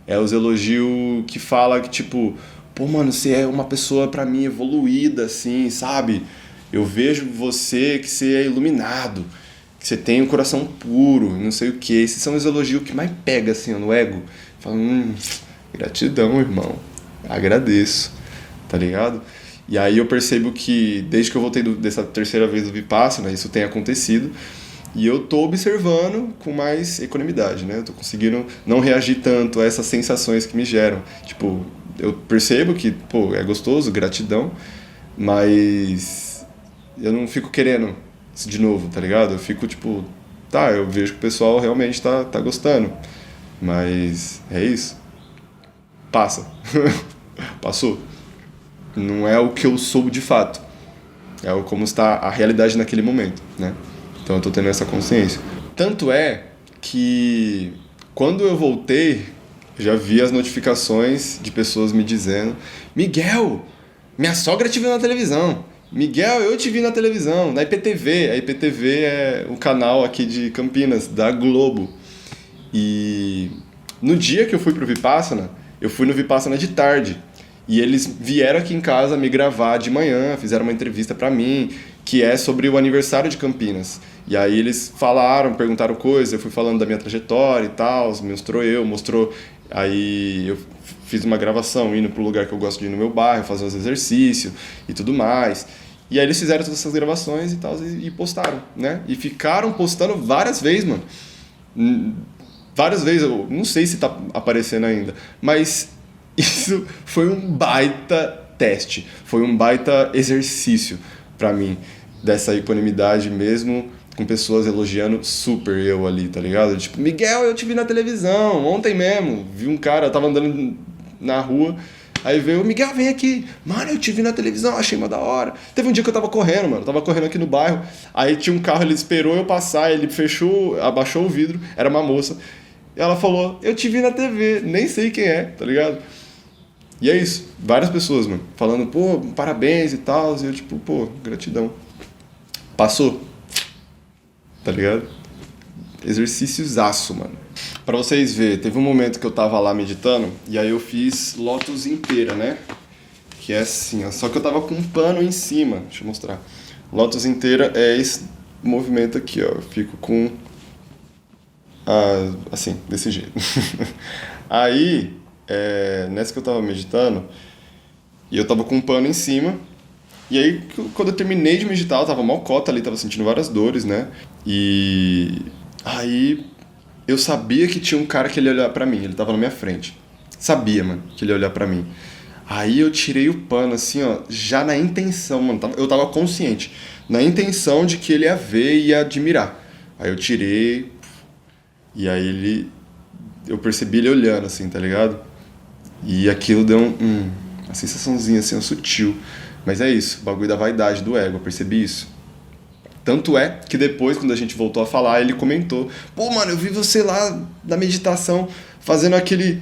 É os elogios que fala que, tipo, pô, mano, você é uma pessoa, pra mim, evoluída, assim, sabe? Eu vejo você que você é iluminado, que você tem um coração puro, não sei o quê. Esses são os elogios que mais pega, assim, ó, no ego. Fala, gratidão, irmão. Agradeço, tá ligado? E aí eu percebo que, desde que eu voltei dessa terceira vez do Vipassana, isso tem acontecido. E eu tô observando com mais equanimidade, né? Eu tô conseguindo não reagir tanto a essas sensações que me geram. Tipo, eu percebo que, pô, é gostoso, gratidão, mas eu não fico querendo isso de novo, tá ligado? Eu fico, tipo, tá, eu vejo que o pessoal realmente tá gostando, mas é isso. Passa. Passou. Não é o que eu sou de fato. É como está a realidade naquele momento, né? Então eu tô tendo essa consciência. Tanto é que quando eu voltei, eu já vi as notificações de pessoas me dizendo: Miguel, minha sogra te viu na televisão. Miguel, eu te vi na televisão, na IPTV. A IPTV é o canal aqui de Campinas, da Globo. E no dia que eu fui pro Vipassana, eu fui no Vipassana de tarde. E eles vieram aqui em casa me gravar de manhã, fizeram uma entrevista pra mim, que é sobre o aniversário de Campinas. E aí eles falaram, perguntaram coisas, eu fui falando da minha trajetória e tal, mostrou. Aí eu fiz uma gravação indo pro lugar que eu gosto de ir no meu bairro, fazer uns exercícios e tudo mais. E aí eles fizeram todas essas gravações e tal, e postaram, né? E ficaram postando várias vezes, mano. Várias vezes, eu não sei se tá aparecendo ainda, mas isso foi um baita teste, foi um baita exercício pra mim, dessa equanimidade mesmo, com pessoas elogiando super eu ali, tá ligado? Tipo, Miguel, eu te vi na televisão, ontem mesmo, vi um cara, eu tava andando na rua, aí veio, Miguel, vem aqui, mano, eu te vi na televisão, achei uma da hora. Teve um dia que eu tava correndo, mano, eu tava correndo aqui no bairro, aí tinha um carro, ele esperou eu passar, ele abaixou o vidro, era uma moça, e ela falou, eu te vi na TV, nem sei quem é, tá ligado? E é isso, várias pessoas, mano, falando, pô, parabéns e tal, e eu tipo, pô, gratidão. Passou, tá ligado? Exercíciozaço, mano. Pra vocês verem, teve um momento que eu tava lá meditando, e aí eu fiz Lotus inteira, né? Que é assim, ó, só que eu tava com um pano em cima, deixa eu mostrar. Lotus inteira é esse movimento aqui, ó, eu fico com, assim, desse jeito. Aí, nessa que eu tava meditando, e eu tava com um pano em cima, e aí quando eu terminei de meditar, eu tava mal cota ali, tava sentindo várias dores, né? E aí eu sabia que tinha um cara que ele ia olhar pra mim, ele tava na minha frente. Sabia, mano, que ele ia olhar pra mim. Aí eu tirei o pano, assim, ó, já na intenção, mano, eu tava consciente, na intenção de que ele ia ver e ia admirar. Aí eu tirei, e aí eu percebi ele olhando, assim, tá ligado? E aquilo deu uma sensaçãozinha, assim, sutil. Mas é isso, o bagulho da vaidade, do ego, eu percebi isso. Tanto é que depois, quando a gente voltou a falar, ele comentou: pô, mano, eu vi você lá na meditação fazendo aquele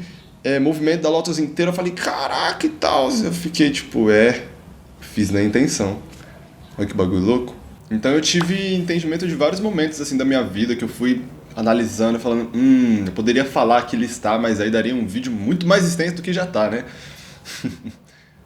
movimento da Lotus inteira. Eu falei, caraca e tal. Eu fiquei tipo, fiz na intenção. Olha que bagulho louco. Então eu tive entendimento de vários momentos assim da minha vida que eu fui analisando, falando, eu poderia falar aqui, listar, mas aí daria um vídeo muito mais extenso do que já tá, né?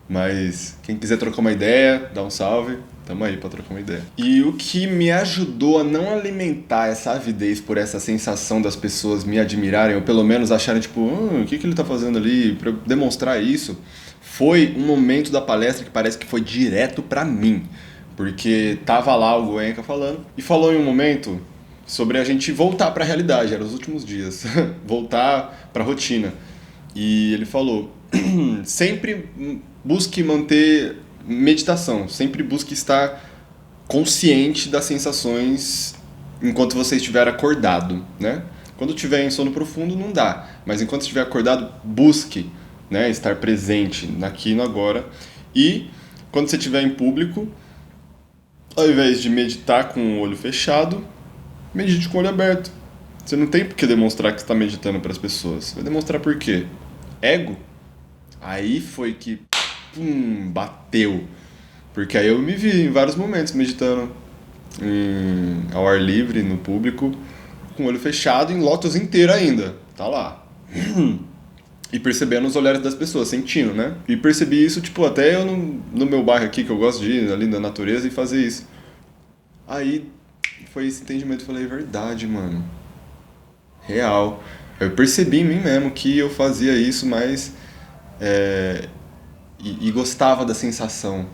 Mas quem quiser trocar uma ideia, dá um salve, tamo aí pra trocar uma ideia. E o que me ajudou a não alimentar essa avidez por essa sensação das pessoas me admirarem, ou pelo menos acharem tipo, o que ele tá fazendo ali, pra eu demonstrar isso, foi um momento da palestra que parece que foi direto pra mim. Porque tava lá o Goenka falando, e falou em um momento sobre a gente voltar pra realidade, eram os últimos dias, voltar pra rotina. E ele falou, sempre busque manter meditação, sempre busque estar consciente das sensações enquanto você estiver acordado, né? Quando estiver em sono profundo não dá, mas enquanto estiver acordado, busque, né, estar presente aqui e no agora. E quando você estiver em público, ao invés de meditar com o olho fechado, medite com o olho aberto. Você não tem por que demonstrar que está meditando para as pessoas. Vai demonstrar por quê? Ego? Aí foi que bateu. Porque aí eu me vi em vários momentos meditando ao ar livre, no público, com o olho fechado, em Lotus inteiro ainda. Tá lá. e percebendo os olhares das pessoas, sentindo, né? E percebi isso, tipo, até eu no meu bairro aqui, que eu gosto de ir ali na natureza e fazer isso. Aí foi esse entendimento, eu falei, é verdade, mano. Real. Eu percebi em mim mesmo que eu fazia isso, mas... e gostava da sensação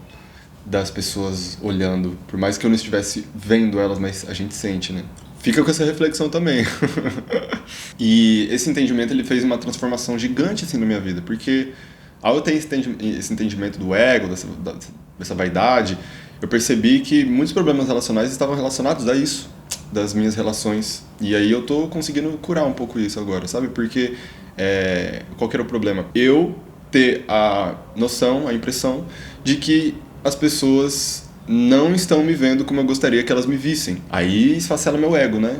das pessoas olhando. Por mais que eu não estivesse vendo elas, mas a gente sente, né? Fica com essa reflexão também. E esse entendimento, ele fez uma transformação gigante, assim, na minha vida. Porque ao eu ter esse entendimento do ego, dessa vaidade, eu percebi que muitos problemas relacionais estavam relacionados a isso, das minhas relações. E aí eu tô conseguindo curar um pouco isso agora, sabe? Porque qual que era o problema? Eu ter a noção, a impressão de que as pessoas não estão me vendo como eu gostaria que elas me vissem. Aí esfacela meu ego, né?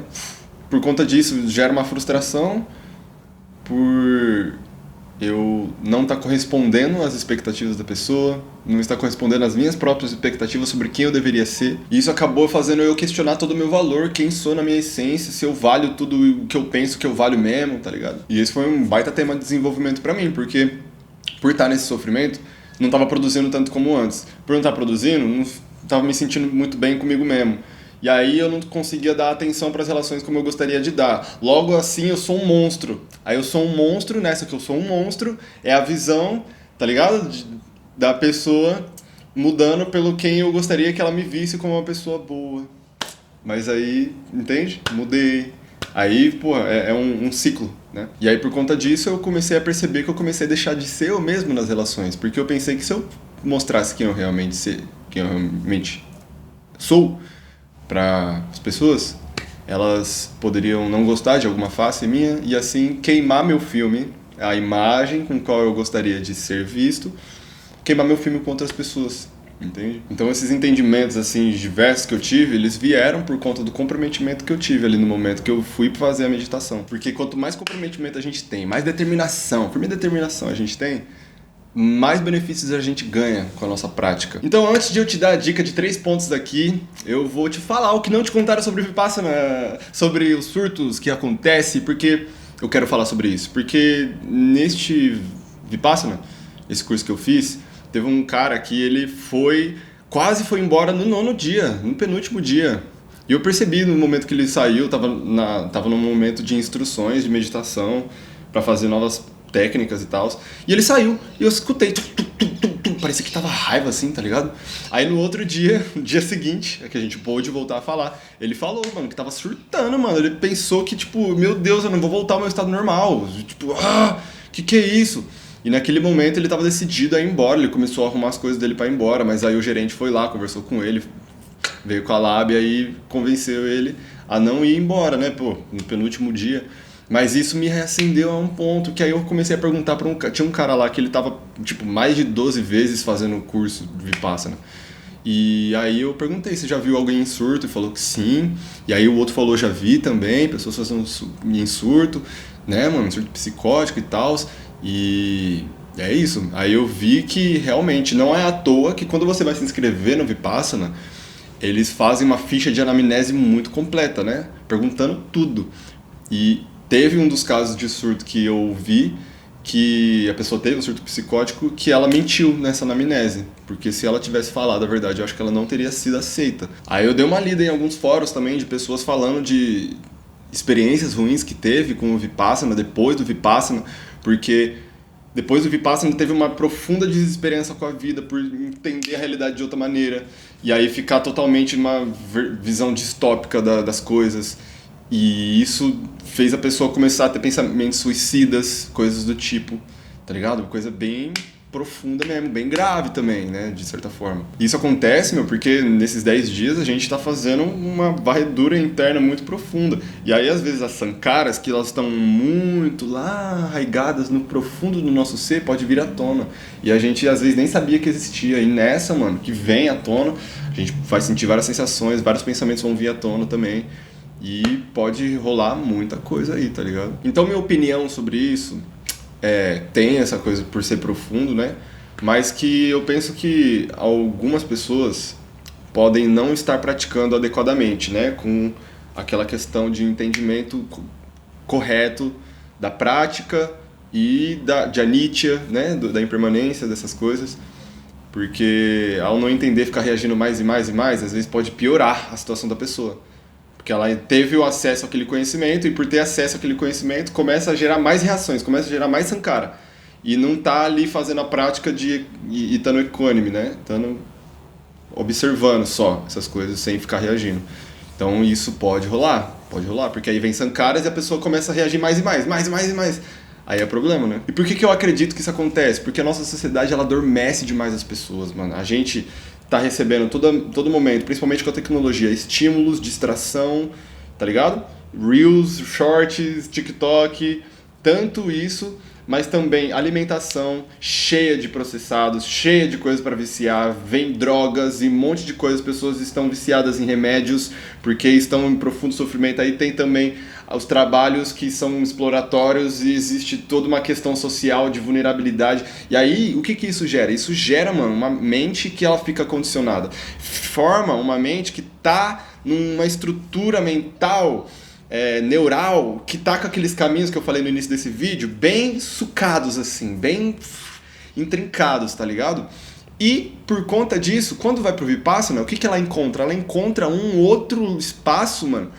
Por conta disso, gera uma frustração por eu não estar correspondendo às expectativas da pessoa, não estar correspondendo às minhas próprias expectativas sobre quem eu deveria ser. E isso acabou fazendo eu questionar todo o meu valor, quem sou na minha essência, se eu valho tudo o que eu penso que eu valho mesmo, tá ligado? E esse foi um baita tema de desenvolvimento pra mim, porque por estar nesse sofrimento, não estava produzindo tanto como antes. Por não estar produzindo, não estava me sentindo muito bem comigo mesmo. E aí eu não conseguia dar atenção para as relações como eu gostaria de dar. Logo assim, eu sou um monstro. Aí eu sou um monstro, nessa que eu sou um monstro, é a visão, tá ligado? Da pessoa mudando pelo quem eu gostaria que ela me visse como uma pessoa boa. Mas aí, entende? Mudei. Aí, pô, é um ciclo, né? E aí, por conta disso, eu comecei a perceber que eu comecei a deixar de ser eu mesmo nas relações. Porque eu pensei que se eu mostrasse quem eu realmente sou para as pessoas, elas poderiam não gostar de alguma face minha e assim queimar meu filme, a imagem com qual eu gostaria de ser visto, queimar meu filme com outras pessoas. Entende? Então esses entendimentos assim diversos que eu tive, eles vieram por conta do comprometimento que eu tive ali no momento que eu fui fazer a meditação. Porque quanto mais comprometimento a gente tem, mais determinação, firme determinação a gente tem, mais benefícios a gente ganha com a nossa prática. Então antes de eu te dar a dica de 3 pontos aqui, eu vou te falar o que não te contaram sobre Vipassana, sobre os surtos que acontecem, porque eu quero falar sobre isso. Porque neste Vipassana, esse curso que eu fiz, teve um cara que ele quase foi embora no 9º dia, no penúltimo dia. E eu percebi no momento que ele saiu, tava num momento de instruções, de meditação, para fazer novas técnicas e tal. E ele saiu, e eu escutei, parecia que tava raiva assim, tá ligado? Aí no outro dia, no dia seguinte, é que a gente pôde voltar a falar, ele falou, mano, que tava surtando, mano. Ele pensou que, tipo, meu Deus, eu não vou voltar ao meu estado normal. Tipo, que é isso? E naquele momento ele estava decidido a ir embora, ele começou a arrumar as coisas dele para ir embora, mas aí o gerente foi lá, conversou com ele, veio com a lábia e convenceu ele a não ir embora, né, pô, no penúltimo dia. Mas isso me reacendeu a um ponto que aí eu comecei a perguntar para tinha um cara lá que ele tava, tipo, mais de 12 vezes fazendo o curso de Vipassana. E aí eu perguntei se já viu alguém em surto, e falou que sim. E aí o outro falou, já vi também, pessoas fazendo em surto, né, mano, surto psicótico e tal. E é isso. Aí eu vi que realmente não é à toa que quando você vai se inscrever no Vipassana, eles fazem uma ficha de anamnese muito completa, né? Perguntando tudo. E teve um dos casos de surto que eu vi que a pessoa teve um surto psicótico que ela mentiu nessa anamnese. Porque se ela tivesse falado a verdade, eu acho que ela não teria sido aceita. Aí eu dei uma lida em alguns fóruns também de pessoas falando de experiências ruins que teve com o Vipassana, depois do Vipassana, porque depois do Vipassana teve uma profunda desesperança com a vida por entender a realidade de outra maneira e aí ficar totalmente numa visão distópica das coisas, e isso fez a pessoa começar a ter pensamentos suicidas, coisas do tipo, tá ligado? Coisa bem profunda mesmo, bem grave também, né, de certa forma. Isso acontece, porque nesses 10 dias a gente tá fazendo uma varredura interna muito profunda. E aí, às vezes, as sankaras, que elas estão muito lá arraigadas no profundo do nosso ser, pode vir à tona. E a gente, às vezes, nem sabia que existia. E nessa, mano, que vem à tona, a gente vai sentir várias sensações, vários pensamentos vão vir à tona também. E pode rolar muita coisa aí, tá ligado? Então, minha opinião sobre isso... tem essa coisa por ser profundo, né? Mas que eu penso que algumas pessoas podem não estar praticando adequadamente, né? Com aquela questão de entendimento correto da prática e de anicca, né, da impermanência dessas coisas, porque ao não entender, ficar reagindo mais e mais e mais, às vezes pode piorar a situação da pessoa, porque ela teve o acesso àquele conhecimento, e por ter acesso àquele conhecimento começa a gerar mais reações, começa a gerar mais sankara, e não tá ali fazendo a prática de e estando equânime, né, estando observando só essas coisas sem ficar reagindo. Então isso pode rolar, porque aí vem sankaras e a pessoa começa a reagir mais e mais, mais e mais e mais. Aí é problema, né? E por que eu acredito que isso acontece? Porque a nossa sociedade, ela adormece demais as pessoas, mano. A gente tá recebendo todo momento, principalmente com a tecnologia, estímulos, distração, tá ligado? Reels, shorts, TikTok, tanto isso, mas também alimentação cheia de processados, cheia de coisas para viciar, vem drogas e um monte de coisas, pessoas estão viciadas em remédios porque estão em profundo sofrimento. Aí tem também os trabalhos que são exploratórios e existe toda uma questão social de vulnerabilidade. E aí, o que isso gera? Isso gera, mano, uma mente que ela fica condicionada. Forma uma mente que tá numa estrutura mental neural, que tá com aqueles caminhos que eu falei no início desse vídeo, bem sucados assim, bem intrincados, tá ligado? E por conta disso, quando vai pro Vipassana, o que ela encontra? Ela encontra um outro espaço, mano,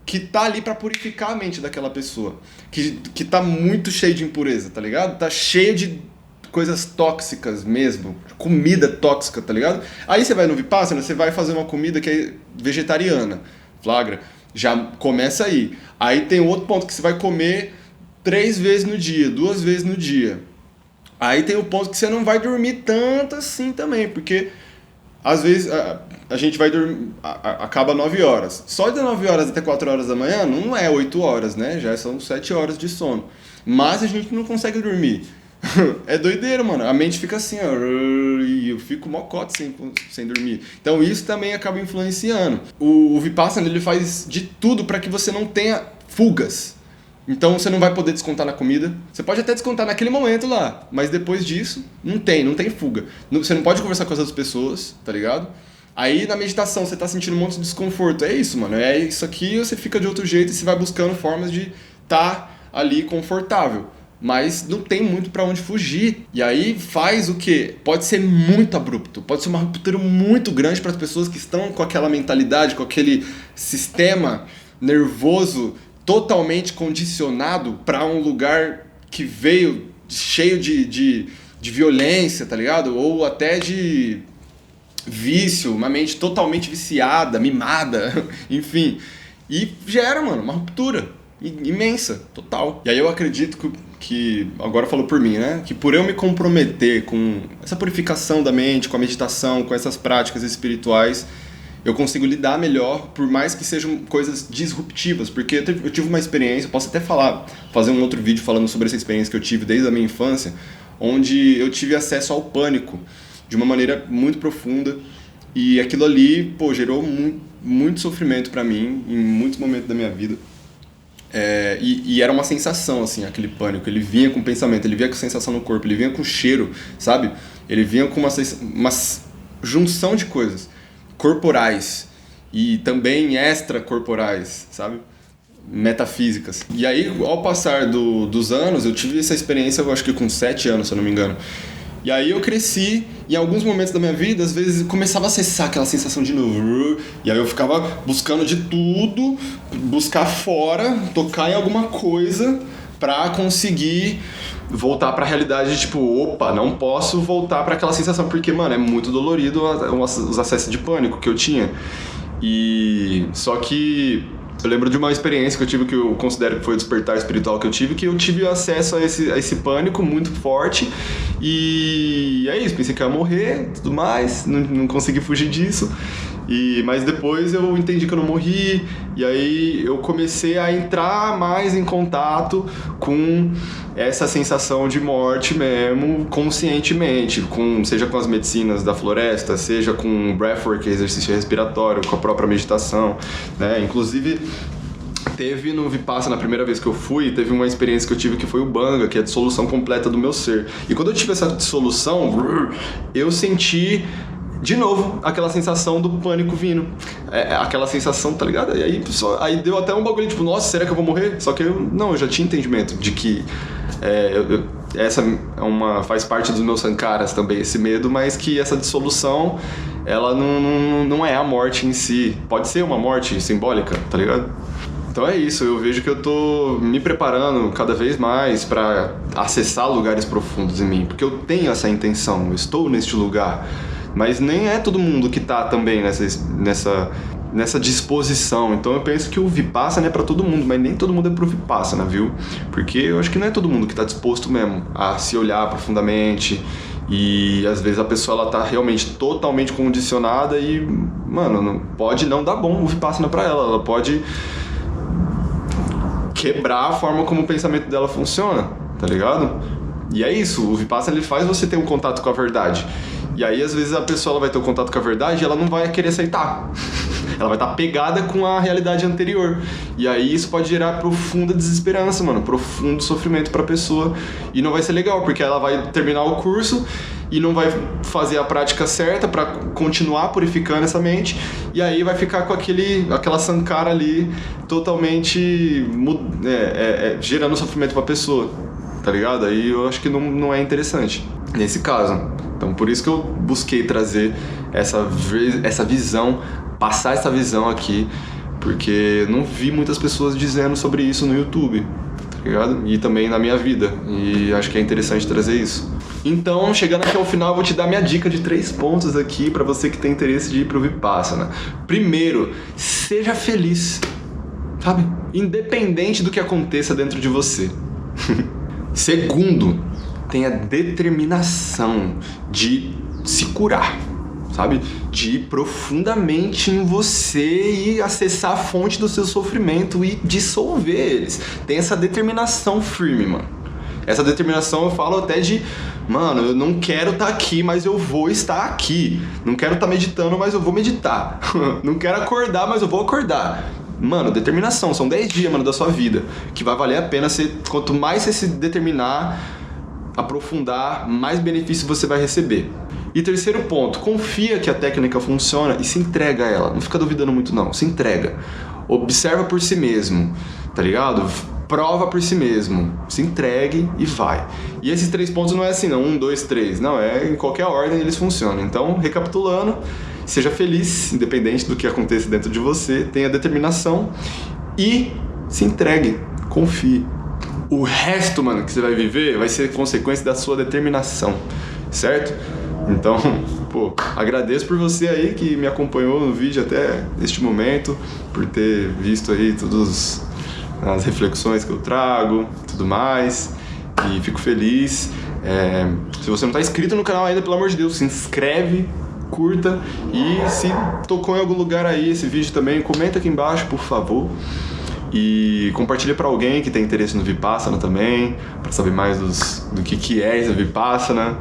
que tá ali pra purificar a mente daquela pessoa, que tá muito cheio de impureza, tá ligado? Tá cheio de coisas tóxicas mesmo, comida tóxica, tá ligado? Aí você vai no Vipassana, você vai fazer uma comida que é vegetariana, flagra, já começa aí. Aí tem outro ponto que você vai comer 3 vezes no dia, 2 vezes no dia. Aí tem o ponto que você não vai dormir tanto assim também, porque às vezes a gente vai dormir, acaba 9 horas. Só de 9 horas até 4 horas da manhã não é 8 horas, né? Já são 7 horas de sono. Mas a gente não consegue dormir. É doideira, mano. A mente fica assim, ó, e eu fico mocote sem dormir. Então isso também acaba influenciando. O Vipassana, ele faz de tudo para que você não tenha fugas. Então você não vai poder descontar na comida. Você pode até descontar naquele momento lá, mas depois disso não tem fuga. Você não pode conversar com as outras pessoas, tá ligado? Aí na meditação você tá sentindo um monte de desconforto. É isso, mano. É isso aqui, você fica de outro jeito e você vai buscando formas de tá ali confortável. Mas não tem muito pra onde fugir. E aí faz o quê? Pode ser muito abrupto. Pode ser uma ruptura muito grande para as pessoas que estão com aquela mentalidade, com aquele sistema nervoso totalmente condicionado para um lugar que veio cheio de violência, tá ligado? Ou até de vício, uma mente totalmente viciada, mimada, enfim. E gera, mano, uma ruptura imensa, total. E aí eu acredito que agora falou por mim, né? Que por eu me comprometer com essa purificação da mente, com a meditação, com essas práticas espirituais, eu consigo lidar melhor, por mais que sejam coisas disruptivas, porque eu tive uma experiência, eu posso até fazer um outro vídeo falando sobre essa experiência que eu tive desde a minha infância, onde eu tive acesso ao pânico de uma maneira muito profunda, e aquilo ali, pô, gerou muito sofrimento pra mim em muitos momentos da minha vida. E era uma sensação, assim, aquele pânico. Ele vinha com pensamento, ele vinha com sensação no corpo, ele vinha com cheiro, sabe? Ele vinha com uma junção de coisas corporais e também extracorporais, sabe? Metafísicas. E aí, ao passar dos anos, eu tive essa experiência, eu acho que com 7 anos, se eu não me engano. E aí eu cresci, e em alguns momentos da minha vida, às vezes, começava a acessar aquela sensação de novo. E aí eu ficava buscando de tudo, buscar fora, tocar em alguma coisa pra conseguir voltar pra realidade de tipo, opa, não posso voltar pra aquela sensação, porque, mano, é muito dolorido os acessos de pânico que eu tinha. E só que eu lembro de uma experiência que eu tive, que eu considero que foi o despertar espiritual que eu tive acesso a esse pânico muito forte, e é isso, pensei que eu ia morrer, tudo mais, não consegui fugir disso, mas depois eu entendi que eu não morri, e aí eu comecei a entrar mais em contato com essa sensação de morte mesmo, conscientemente, seja com as medicinas da floresta, seja com breathwork, exercício respiratório, com a própria meditação, né? Inclusive, teve no Vipassana, na primeira vez que eu fui, teve uma experiência que eu tive que foi o Banga, que é a dissolução completa do meu ser. E quando eu tive essa dissolução, eu senti de novo, aquela sensação do pânico vindo. Aquela sensação, tá ligado? E aí, aí deu até um bagulho, tipo, nossa, será que eu vou morrer? Só que eu já tinha entendimento de que essa faz parte dos meus sankaras também, esse medo, mas que essa dissolução, ela não é a morte em si. Pode ser uma morte simbólica, tá ligado? Então é isso, eu vejo que eu tô me preparando cada vez mais pra acessar lugares profundos em mim, porque eu tenho essa intenção, eu estou neste lugar. Mas nem é todo mundo que tá também nessa disposição. Então eu penso que o Vipassana é pra todo mundo, mas nem todo mundo é pro Vipassana, viu? Porque eu acho que não é todo mundo que tá disposto mesmo a se olhar profundamente. E às vezes a pessoa ela tá realmente totalmente condicionada e, mano, pode não dar bom o Vipassana pra ela. Ela pode quebrar a forma como o pensamento dela funciona, tá ligado? E é isso, o Vipassana ele faz você ter um contato com a verdade. E aí, às vezes, a pessoa ela vai ter um contato com a verdade e ela não vai querer aceitar. Ela vai estar pegada com a realidade anterior. E aí, isso pode gerar profunda desesperança, mano. Profundo sofrimento pra pessoa. E não vai ser legal, porque ela vai terminar o curso e não vai fazer a prática certa pra continuar purificando essa mente. E aí, vai ficar com aquela sankara ali totalmente gerando sofrimento pra pessoa. Tá ligado? Aí eu acho que não é interessante nesse caso. Então por isso que eu busquei trazer essa visão, passar essa visão aqui, porque não vi muitas pessoas dizendo sobre isso no YouTube, tá ligado? E também na minha vida, e acho que é interessante trazer isso. Então, chegando aqui ao final, eu vou te dar minha dica de 3 pontos aqui pra você que tem interesse de ir pro Vipassana. Primeiro, seja feliz, sabe? Independente do que aconteça dentro de você. Segundo, tenha determinação de se curar, sabe? De ir profundamente em você e acessar a fonte do seu sofrimento e dissolver eles. Tem essa determinação firme, mano. Essa determinação eu falo até de, mano, eu não quero estar aqui, mas eu vou estar aqui. Não quero estar meditando, mas eu vou meditar. Não quero acordar, mas eu vou acordar. Mano, determinação, são 10 dias, mano, da sua vida, que vai valer a pena, quanto mais você se determinar, aprofundar, mais benefício você vai receber. E terceiro ponto, confia que a técnica funciona e se entrega a ela, não fica duvidando muito não, se entrega. Observa por si mesmo, tá ligado? Prova por si mesmo, se entregue e vai. E esses 3 pontos não é assim não, 1, 2, 3, não, em qualquer ordem eles funcionam. Então, recapitulando, seja feliz, independente do que aconteça dentro de você, tenha determinação e se entregue, confie. O resto, mano, que você vai viver vai ser consequência da sua determinação, certo? Então, pô, agradeço por você aí que me acompanhou no vídeo até este momento, por ter visto aí todas as reflexões que eu trago, tudo mais, e fico feliz. Se você não tá inscrito no canal ainda, pelo amor de Deus, se inscreve, curta, e se tocou em algum lugar aí esse vídeo também, comenta aqui embaixo, por favor. E compartilha para alguém que tem interesse no Vipassana também, para saber mais do que é esse Vipassana.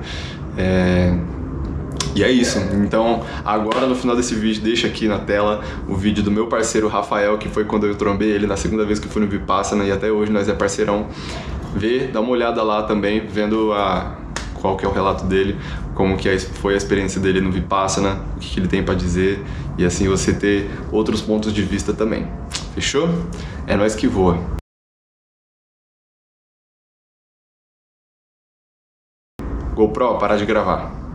E é isso. Então, agora no final desse vídeo, deixa aqui na tela o vídeo do meu parceiro Rafael, que foi quando eu trombei ele na segunda vez que eu fui no Vipassana, e até hoje nós é parceirão. Dá uma olhada lá também, vendo qual que é o relato dele, como que foi a experiência dele no Vipassana, o que ele tem para dizer, e assim você ter outros pontos de vista também. Fechou? É nóis que voa. GoPro, parar de gravar.